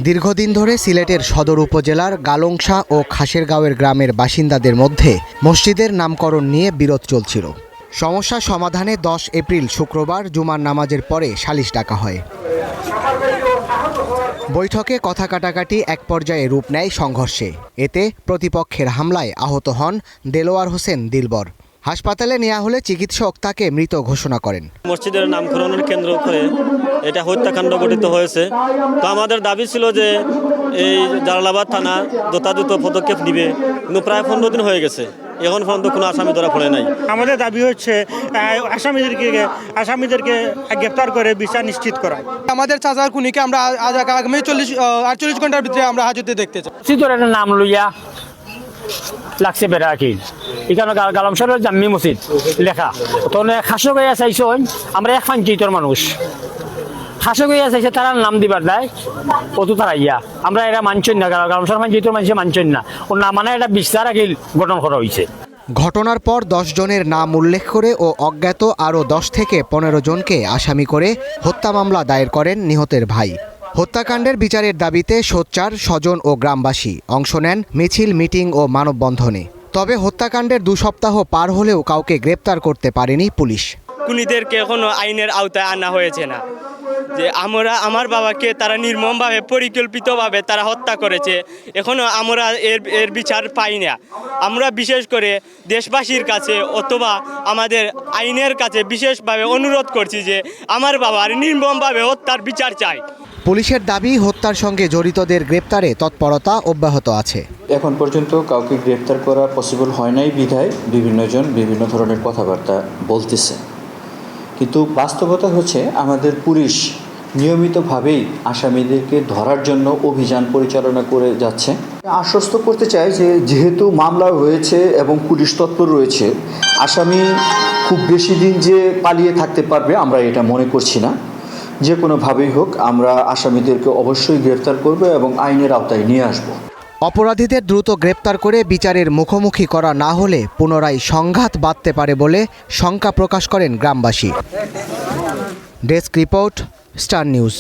দীর্ঘদিন ধরে সিলেটের সদর উপজেলার গালংশা ও খাসেরগাঁওয়ের গ্রামের বাসিন্দাদের মধ্যে মসজিদের নামকরণ নিয়ে বিরোধ চলছিল। সমস্যা সমাধানে 10 এপ্রিল শুক্রবার জুমার নামাজের পরে সালিশ ডাকা হয়। বৈঠকে কথা কাটাকাটি এক পর্যায়ে রূপ নেয় সংঘর্ষে। এতে প্রতিপক্ষের হামলায় আহত হন দেলোয়ার হোসেন দিলবর। হাসপাতালে নেওয়া হলে চিকিৎসক তাকে মৃত ঘোষণা করেন। মসজিদের নামকরণের কেন্দ্র করে এটা হত্যাকাণ্ড ঘটিত হয়েছে। তো আমাদের দাবি ছিল যে এই জালালাবাদ থানা যথাযথ পদক্ষেপ নিবে, কিন্তু প্রায় 15 দিন হয়ে গেছে, এখন পর্যন্ত কোনো আসামি ধরা পড়ে নাই। আমাদের দাবি হচ্ছে আসামিদেরকে গ্রেফতার করে বিচার নিশ্চিত করা। আমাদের চাচার খুনিকে আমরা আগামী 48 ঘন্টার ভিতরে আমরা হাজতে দেখতে চাই। সিদ্ধরের নাম লইয়া লাগছে বেড়া কি এখানে গালামশারের জাম্মি মসজিদ লেখা তো খাসো গিয়া চাইছো আমরা এক পঞ্চায়েতের মানুষ খাসো গিয়া চাইছে তারা নাম দিবার দেয় কত তারা ইয়া আমরা এরা মানছেন না, গালামশার পঞ্চায়েতের মানুষে মানছেন না, ও না মানে এটা বিস্তার আগে গঠন করা হয়েছে। ঘটনার পর 10 জনের নাম উল্লেখ করে ও অজ্ঞাত আরও 10 থেকে 15 জনকে আসামি করে হত্যা মামলা দায়ের করেন নিহতের ভাই। হত্যাকাণ্ডের বিচারের দাবিতে সোচ্চার স্বজন ও গ্রামবাসী অংশ নেন মিছিল, মিটিং ও মানববন্ধনে। তবে হত্যাকাণ্ডের 2 সপ্তাহ পার হলেও কাউকে গ্রেপ্তার করতে পারেনি পুলিশ। খুনিদেরকে এখনো আইনের আওতায় আনা হয়েছে না। যে আমার বাবাকে তারা নির্মমভাবে পরিকল্পিতভাবে তারা হত্যা করেছে, এখনো আমরা এর বিচার পাই না। আমরা বিশেষ করে দেশবাসীর কাছে অথবা আমাদের আইনের কাছে বিশেষভাবে অনুরোধ করছি যে আমার বাবার নির্মমভাবে হত্যার বিচার চাই। পুলিশের দাবি, হত্যার সঙ্গে জড়িতদের গ্রেপ্তারে তৎপরতা অব্যাহত আছে। এখন পর্যন্ত কাউকে গ্রেপ্তার করা পসিবল হয় নাই বিধায় বিভিন্নজন বিভিন্ন ধরনের কথাবার্তা বলতেছে, কিন্তু বাস্তবতা হচ্ছে আমাদের পুলিশ নিয়মিতভাবেই আসামিদেরকে ধরার জন্য অভিযান পরিচালনা করে যাচ্ছে। আশ্বস্ত করতে চাই যে যেহেতু মামলা হয়েছে এবং পুলিশ তৎপর রয়েছে, আসামি খুব বেশি দিন যে পালিয়ে থাকতে পারবে আমরা এটা মনে করছি না। যে কোনোভাবেই হোক আমরা আসামিদেরকে অবশ্যই গ্রেফতার করব এবং আইনের আওতায় নিয়ে আসব। অপরাধীদের দ্রুত গ্রেপ্তার করে বিচারের মুখোমুখি করা না হলে পুনরায় সংঘাত বাধতে পারে বলে শঙ্কা প্রকাশ করেন গ্রামবাসী। Desk report, star news.